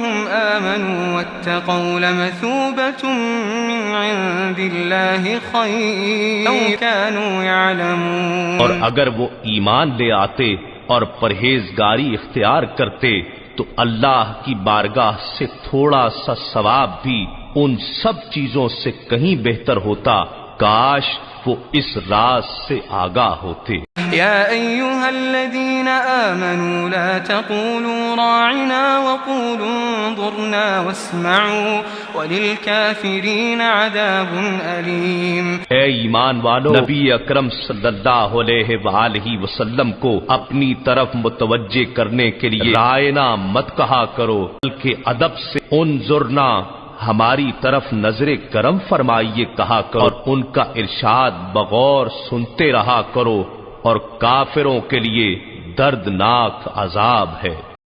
अन्नहुम आमनू वत्तक़ौ लमसूबतुम मिन इंदिल्लाहि खैर लौ कानू यअलमून। और अगर वो ईमान ले आते और परहेजगारी इख्तियार करते तो अल्लाह की बारगाह से थोड़ा सा सवाब भी उन सब चीजों से कहीं बेहतर होता, काश वो इस राज से आगाह होते। या अय्युहल्लज़ीना आमनू ला तक़ूलू राइना वक़ूलू उन्ज़ुरना वस्मऊ वलिलकाफ़िरीन अज़ाबुन अलीम। ऐ ईमान वालो, नबी अकरम सल्लल्लाहु अलैहि वसल्लम को अपनी तरफ मुतवज्जे करने के लिए रायना मत कहा करो, बल्कि अदब से उन्ज़ुरना हमारी तरफ नजरे करम फरमाइए कहा करो, और उनका इरशाद बगौर सुनते रहा करो, और काफिरों के लिए दर्दनाक अजाब है।